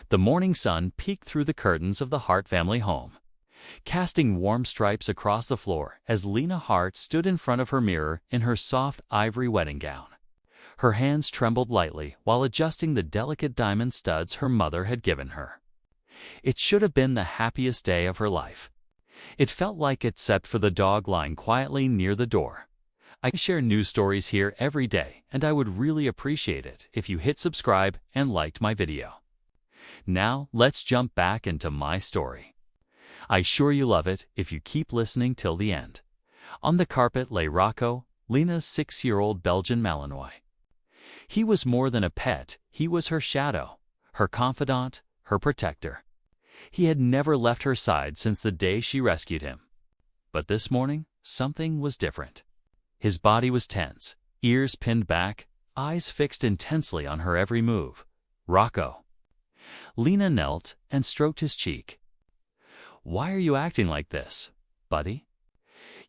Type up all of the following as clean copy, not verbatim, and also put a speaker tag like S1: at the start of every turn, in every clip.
S1: The morning sun peeked through the curtains of the Hart family home, casting warm stripes across the floor as Lena Hart stood in front of her mirror in her soft ivory wedding gown. Her hands trembled lightly while adjusting the delicate diamond studs her mother had given her. It should have been the happiest day of her life. It felt like, except for the dog lying quietly near the door. I share news stories here every day, and I would really appreciate it if you hit subscribe and liked my video. Now, let's jump back into my story. I'm sure you love it if you keep listening till the end. On the carpet lay Rocco, Lena's 6-year-old Belgian Malinois. He was more than a pet, he was her shadow, her confidant, her protector. He had never left her side since the day she rescued him. But this morning, something was different. His body was tense, ears pinned back, eyes fixed intensely on her every move. Rocco. Lena knelt and stroked his cheek. "Why are you acting like this, buddy?"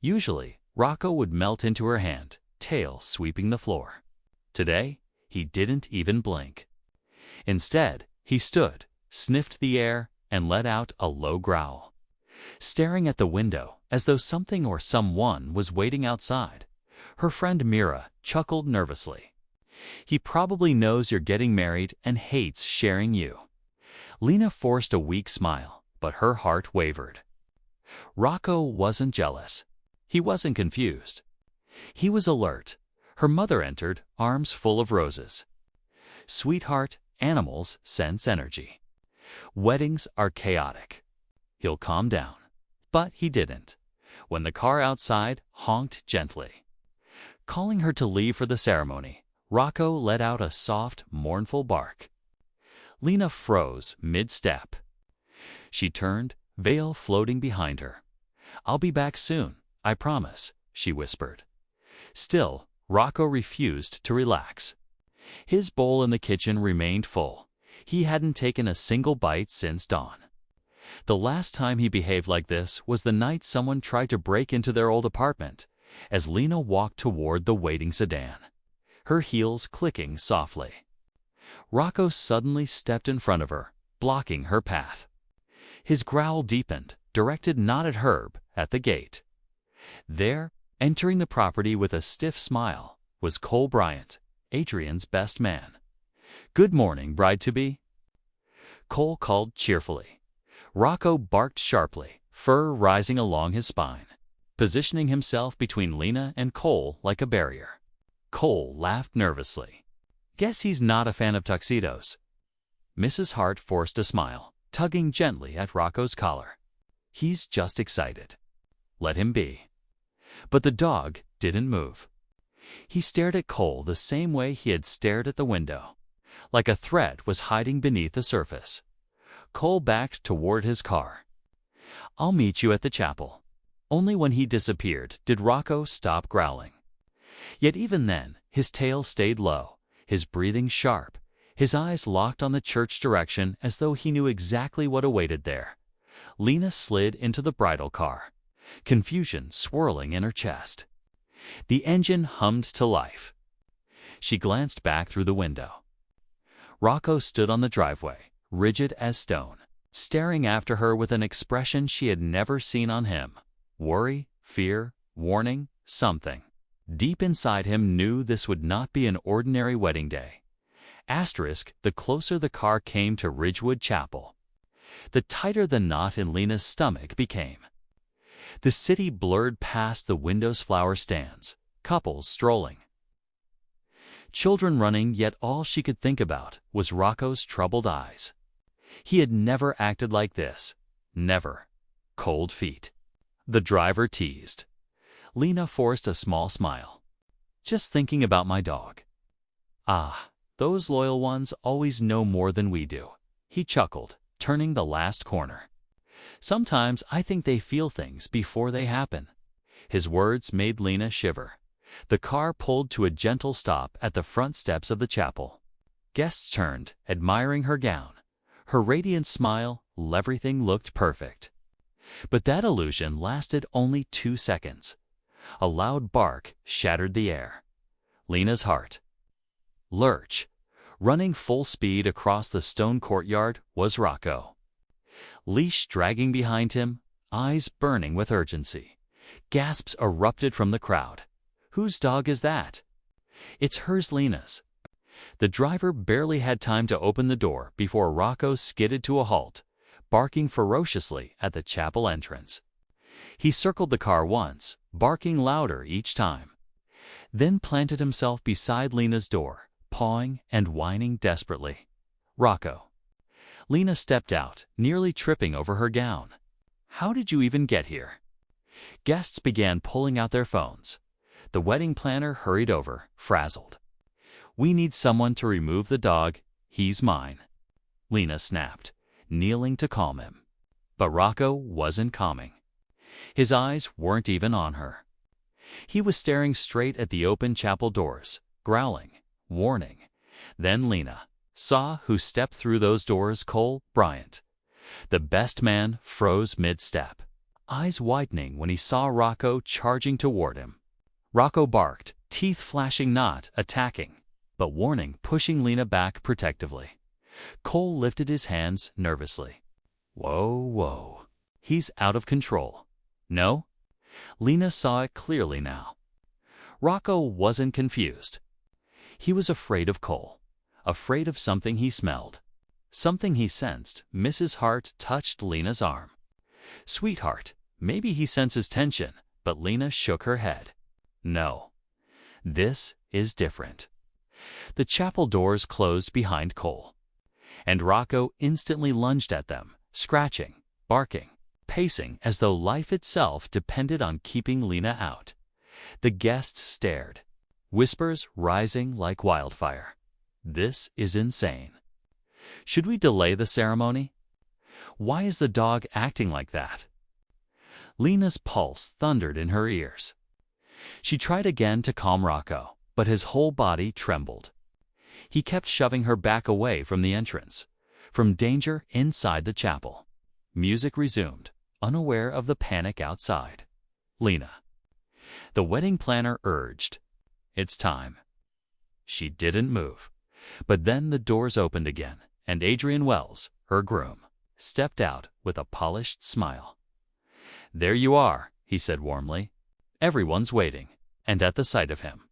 S1: Usually, Rocco would melt into her hand, tail sweeping the floor. Today, he didn't even blink. Instead, he stood, sniffed the air, and let out a low growl. Staring at the window as though something or someone was waiting outside, her friend Mira chuckled nervously. "He probably knows you're getting married and hates sharing you." Lena forced a weak smile, but her heart wavered. Rocco wasn't jealous. He wasn't confused. He was alert. Her mother entered, arms full of roses. "Sweetheart, animals sense energy. Weddings are chaotic. He'll calm down." But he didn't. When the car outside honked gently, calling her to leave for the ceremony, Rocco let out a soft, mournful bark. Lena froze mid-step. She turned, veil floating behind her. "I'll be back soon, I promise," she whispered. Still, Rocco refused to relax. His bowl in the kitchen remained full. He hadn't taken a single bite since dawn. The last time he behaved like this was the night someone tried to break into their old apartment, as Lena walked toward the waiting sedan, her heels clicking softly. Rocco suddenly stepped in front of her, blocking her path. His growl deepened, directed not at Herb, at the gate. There, entering the property with a stiff smile, was Cole Bryant, Adrian's best man. "Good morning, bride-to-be." Cole called cheerfully. Rocco barked sharply, fur rising along his spine, positioning himself between Lena and Cole like a barrier. Cole laughed nervously. "Guess he's not a fan of tuxedos." Mrs. Hart forced a smile, tugging gently at Rocco's collar. "He's just excited. Let him be." But the dog didn't move. He stared at Cole the same way he had stared at the window, like a threat was hiding beneath the surface. Cole backed toward his car. "I'll meet you at the chapel." Only when he disappeared did Rocco stop growling. Yet even then, his tail stayed low, his breathing sharp, his eyes locked on the church direction as though he knew exactly what awaited there. Lena slid into the bridal car, confusion swirling in her chest. The engine hummed to life. She glanced back through the window. Rocco stood on the driveway, rigid as stone, staring after her with an expression she had never seen on him. Worry, fear, warning, something. Deep inside him knew this would not be an ordinary wedding day. Asterisk, the closer the car came to Ridgewood Chapel, the tighter the knot in Lena's stomach became. The city blurred past the windows' flower stands, couples strolling, children running, yet all she could think about was Rocco's troubled eyes. He had never acted like this. Never. Cold feet. The driver teased. Lena forced a small smile. "Just thinking about my dog." "Ah, those loyal ones always know more than we do," he chuckled, turning the last corner. "Sometimes I think they feel things before they happen." His words made Lena shiver. The car pulled to a gentle stop at the front steps of the chapel. Guests turned, admiring her gown. Her radiant smile, everything looked perfect. But that illusion lasted only 2 seconds. A loud bark shattered the air. Lena's heart. Lurch. Running full speed across the stone courtyard was Rocco. Leash dragging behind him, eyes burning with urgency. Gasps erupted from the crowd. "Whose dog is that?" "It's hers, Lena's." The driver barely had time to open the door before Rocco skidded to a halt, barking ferociously at the chapel entrance. He circled the car once, barking louder each time, then planted himself beside Lena's door, pawing and whining desperately. "Rocco." Lena stepped out, nearly tripping over her gown. "How did you even get here?" Guests began pulling out their phones. The wedding planner hurried over, frazzled. "We need someone to remove the dog. He's mine," Lena snapped, kneeling to calm him. But Rocco wasn't calming. His eyes weren't even on her. He was staring straight at the open chapel doors, growling, warning. Then Lena saw who stepped through those doors. Cole Bryant. The best man froze mid-step, eyes widening when he saw Rocco charging toward him. Rocco barked, teeth flashing, not attacking, but warning, pushing Lena back protectively. Cole lifted his hands nervously. "Whoa, whoa. He's out of control." "No?" Lena saw it clearly now. Rocco wasn't confused. He was afraid of Cole, afraid of something he smelled, something he sensed. Mrs. Hart touched Lena's arm. "Sweetheart." Maybe he senses tension, but Lena shook her head. "No. This is different." The chapel doors closed behind Cole, and Rocco instantly lunged at them, scratching, barking, pacing as though life itself depended on keeping Lena out. The guests stared, whispers rising like wildfire. "This is insane. Should we delay the ceremony? Why is the dog acting like that?" Lena's pulse thundered in her ears. She tried again to calm Rocco, but his whole body trembled. He kept shoving her back away from the entrance, from danger inside the chapel. Music resumed, unaware of the panic outside. "Lena." The wedding planner urged. "It's time." She didn't move. But then the doors opened again, and Adrian Wells, her groom, stepped out with a polished smile. "There you are," he said warmly. "Everyone's waiting." And at the sight of him,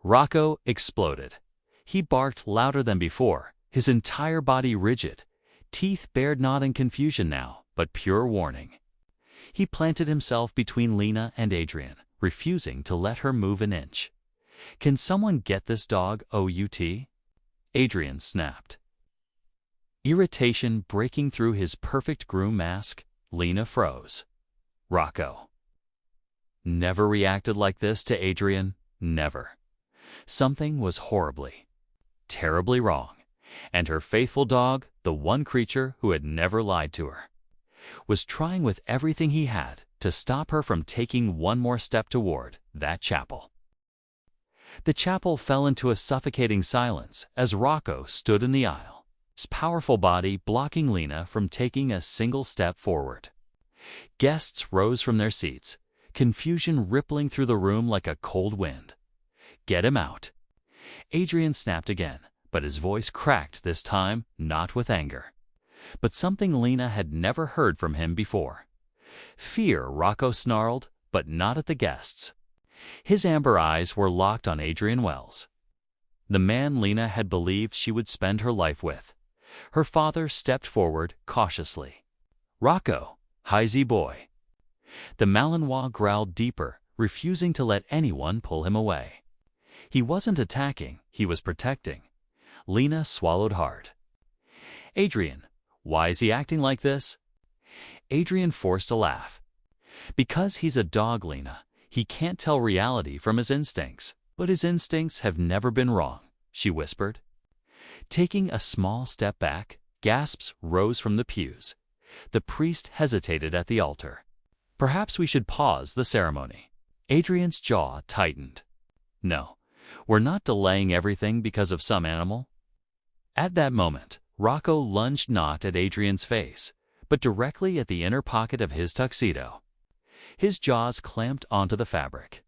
S1: Rocco exploded. He barked louder than before, his entire body rigid, teeth bared, not in confusion now, but pure warning. He planted himself between Lena and Adrian, refusing to let her move an inch. "Can someone get this dog out?" Adrian snapped. Irritation breaking through his perfect groom mask, Lena froze. Rocco never reacted like this to Adrian, never. Something was horribly, terribly wrong, and her faithful dog, the one creature who had never lied to her, was trying with everything he had to stop her from taking one more step toward that chapel. The chapel fell into a suffocating silence as Rocco stood in the aisle, his powerful body blocking Lena from taking a single step forward. Guests rose from their seats, confusion rippling through the room like a cold wind. "Get him out." Adrian snapped again, but his voice cracked this time, not with anger, but something Lena had never heard from him before. Fear, Rocco snarled, but not at the guests. His amber eyes were locked on Adrian Wells, the man Lena had believed she would spend her life with. Her father stepped forward cautiously. "Rocco, Heisey boy." The Malinois growled deeper, refusing to let anyone pull him away. He wasn't attacking, he was protecting. Lena swallowed hard. "Adrian, why is he acting like this?" Adrian forced a laugh. "Because he's a dog, Lena. He can't tell reality from his instincts, but his instincts have never been wrong," she whispered. Taking a small step back, gasps rose from the pews. The priest hesitated at the altar. "Perhaps we should pause the ceremony." Adrian's jaw tightened. "No, we're not delaying everything because of some animal." At that moment, Rocco lunged not at Adrian's face, but directly at the inner pocket of his tuxedo. His jaws clamped onto the fabric,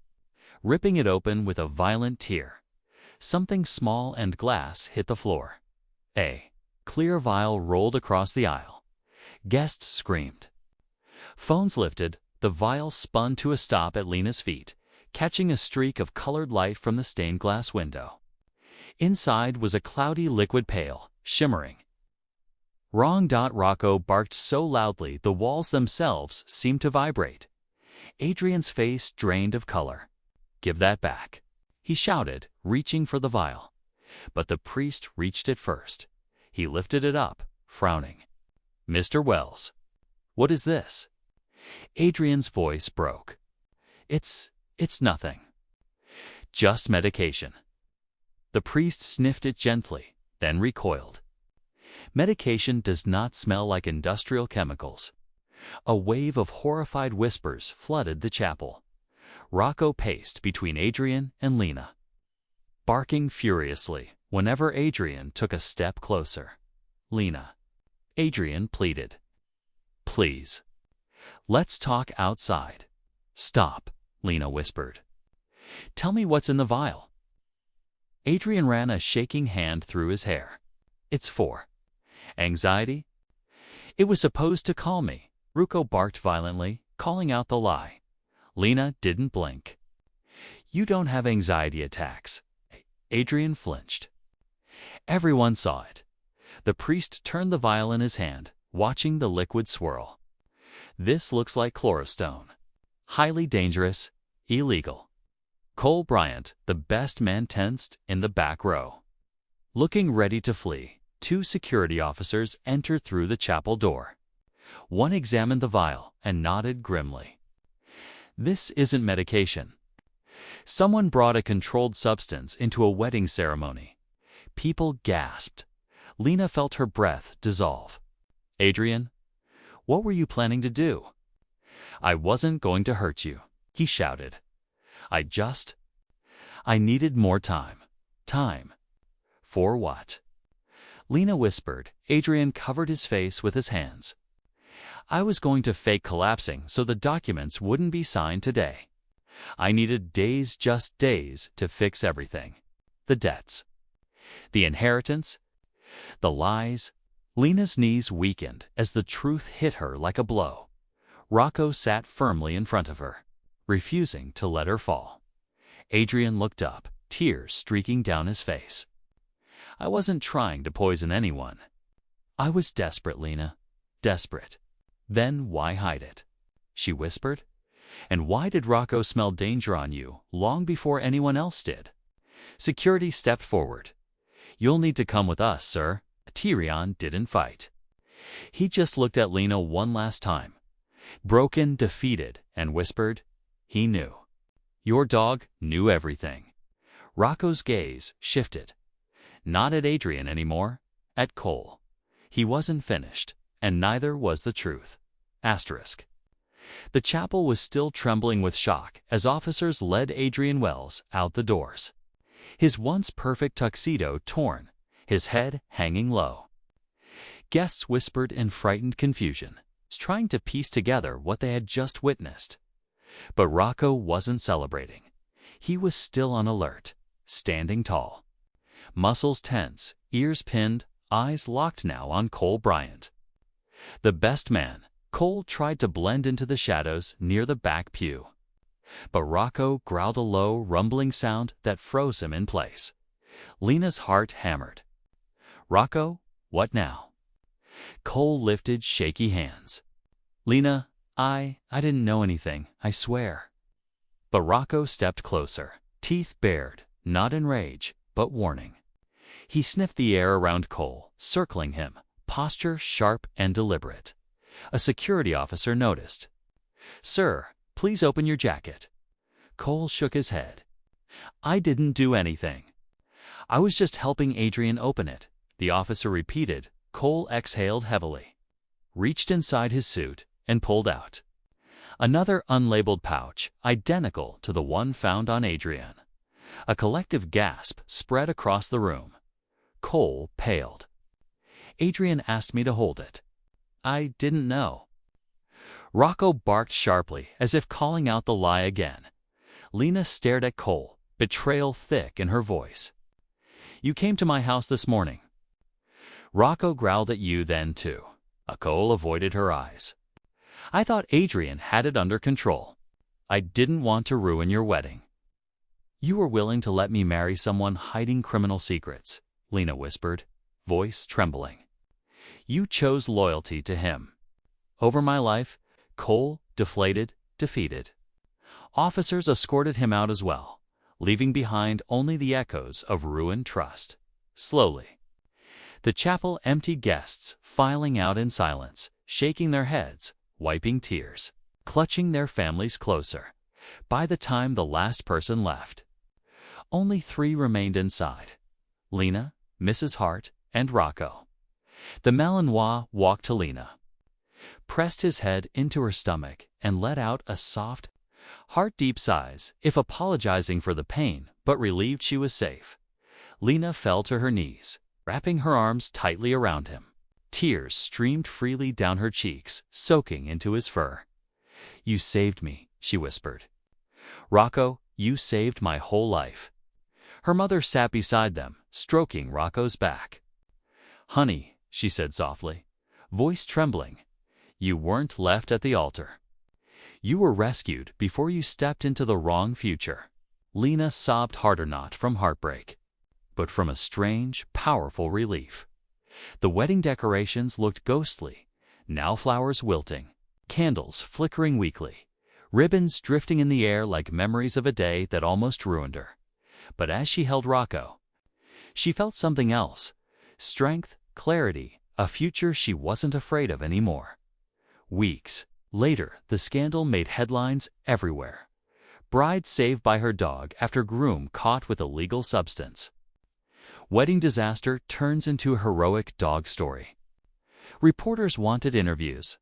S1: ripping it open with a violent tear. Something small and glass hit the floor. A clear vial rolled across the aisle. Guests screamed. Phones lifted, the vial spun to a stop at Lena's feet, catching a streak of colored light from the stained glass window. Inside was a cloudy liquid pail, shimmering. Wrong. Rocco barked so loudly the walls themselves seemed to vibrate. Adrian's face drained of color. "Give that back," he shouted, reaching for the vial. But the priest reached it first. He lifted it up, frowning. "Mr. Wells, what is this?" Adrian's voice broke. It's nothing. Just medication." The priest sniffed it gently, then recoiled. Medication does not smell like industrial chemicals. A wave of horrified whispers flooded the chapel. Rocco paced between Adrian and Lena, barking furiously whenever Adrian took a step closer. "Lena," Adrian pleaded. "Please. Let's talk outside." "Stop," Lena whispered. "Tell me what's in the vial." Adrian ran a shaking hand through his hair. "It's for anxiety. It was supposed to calm me." Rocco barked violently, calling out the lie. Lena didn't blink. "You don't have anxiety attacks." Adrian flinched. Everyone saw it. The priest turned the vial in his hand, watching the liquid swirl. "This looks like chlorostone. Highly dangerous, illegal." Cole Bryant, the best man, tensed in the back row. Looking ready to flee, 2 security officers entered through the chapel door. One examined the vial and nodded grimly. "This isn't medication. Someone brought a controlled substance into a wedding ceremony." People gasped. Lena felt her breath dissolve. "Adrian, what were you planning to do?" "I wasn't going to hurt you," he shouted. I needed more time." "Time? For what?" Lena whispered. Adrian covered his face with his hands. "I was going to fake collapsing so the documents wouldn't be signed today. I needed days, just days, to fix everything. The debts, the inheritance, the lies." Lena's knees weakened as the truth hit her like a blow. Rocco sat firmly in front of her, refusing to let her fall. Adrian looked up, tears streaking down his face. "I wasn't trying to poison anyone. I was desperate, Lena. Desperate." "Then why hide it?" she whispered. "And why did Rocco smell danger on you long before anyone else did?" Security stepped forward. "You'll need to come with us, sir." Tyrion didn't fight. He just looked at Lena one last time, broken, defeated, and whispered, "He knew. Your dog knew everything." Rocco's gaze shifted. Not at Adrian anymore, at Cole. He wasn't finished, and neither was the truth. Asterisk. The chapel was still trembling with shock as officers led Adrian Wells out the doors. His once perfect tuxedo torn, his head hanging low. Guests whispered in frightened confusion, trying to piece together what they had just witnessed. But Rocco wasn't celebrating. He was still on alert, standing tall. Muscles tense, ears pinned, eyes locked now on Cole Bryant. The best man, Cole tried to blend into the shadows near the back pew. But Rocco growled a low, rumbling sound that froze him in place. Lena's heart hammered. "Rocco, what now?" Cole lifted shaky hands. "Lena, I didn't know anything, I swear." But Rocco stepped closer, teeth bared, not in rage, but warning. He sniffed the air around Cole, circling him, posture sharp and deliberate. A security officer noticed. "Sir, please open your jacket." Cole shook his head. "I didn't do anything. I was just helping Adrian open it," the officer repeated. Cole exhaled heavily, reached inside his suit, and pulled out another unlabeled pouch, identical to the one found on Adrian. A collective gasp spread across the room. Cole paled. "Adrian asked me to hold it. I didn't know." Rocco barked sharply, as if calling out the lie again. Lena stared at Cole, betrayal thick in her voice. You came to my house this morning. Rocco growled at you then too. Nicole avoided her eyes. I thought Adrian had it under control. I didn't want to ruin your wedding. You were willing to let me marry someone hiding criminal secrets, Lena whispered, voice trembling. You chose loyalty to him. Over my life, Cole, deflated, defeated. Officers escorted him out as well, leaving behind only the echoes of ruined trust. Slowly, the chapel emptied, guests filing out in silence, shaking their heads, wiping tears, clutching their families closer. By the time the last person left, only 3 remained inside: Lena, Mrs. Hart, and Rocco. The Malinois walked to Lena, pressed his head into her stomach, and let out a soft, heart-deep sighs, if apologizing for the pain, but relieved she was safe. Lena fell to her knees, wrapping her arms tightly around him. Tears streamed freely down her cheeks, soaking into his fur. You saved me, she whispered. Rocco, you saved my whole life. Her mother sat beside them, stroking Rocco's back. Honey, she said softly, voice trembling, you weren't left at the altar. You were rescued before you stepped into the wrong future. Lena sobbed harder, not from heartbreak, but from a strange, powerful relief. The wedding decorations looked ghostly, now flowers wilting, candles flickering weakly, ribbons drifting in the air like memories of a day that almost ruined her. But as she held Rocco, she felt something else: strength, clarity, a future she wasn't afraid of anymore. Weeks later, the scandal made headlines everywhere. Bride saved by her dog after groom caught with illegal substance. Wedding disaster turns into a heroic dog story. Reporters wanted interviews.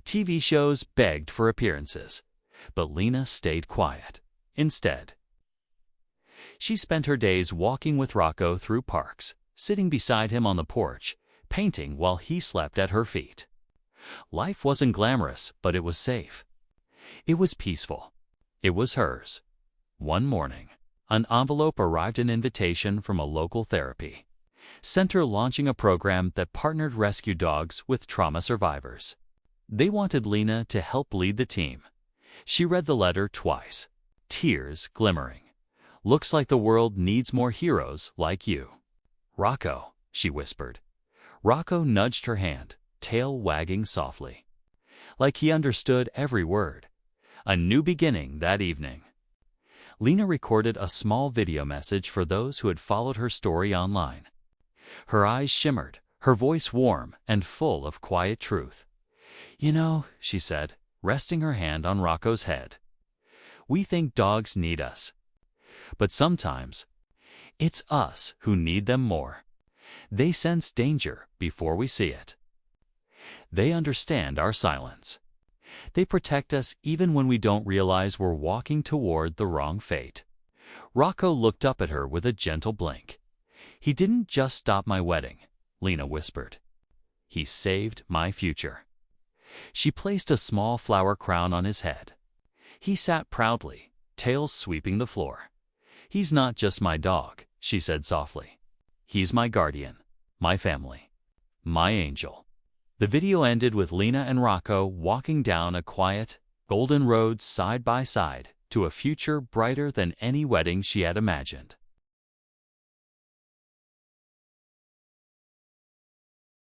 S1: TV shows begged for appearances. But Lena stayed quiet. Instead, she spent her days walking with Rocco through parks, sitting beside him on the porch, painting while he slept at her feet. Life wasn't glamorous, but it was safe. It was peaceful. It was hers. One morning, an envelope arrived, an invitation from a local therapy center launching a program that partnered rescue dogs with trauma survivors. They wanted Lena to help lead the team. She read the letter twice, tears glimmering. Looks like the world needs more heroes like you. Rocco, she whispered. Rocco nudged her hand, tail wagging softly, like he understood every word. A new beginning that evening. Lena recorded a small video message for those who had followed her story online. Her eyes shimmered, her voice warm and full of quiet truth. You know, she said, resting her hand on Rocco's head, we think dogs need us. But sometimes, it's us who need them more. They sense danger before we see it. They understand our silence. They protect us even when we don't realize we're walking toward the wrong fate. Rocco looked up at her with a gentle blink. He didn't just stop my wedding, Lena whispered. He saved my future. She placed a small flower crown on his head. He sat proudly, tail sweeping the floor. He's not just my dog, she said softly. He's my guardian, my family, my angel. The video ended with Lena and Rocco walking down a quiet, golden road side by side to a future brighter than any wedding she had imagined.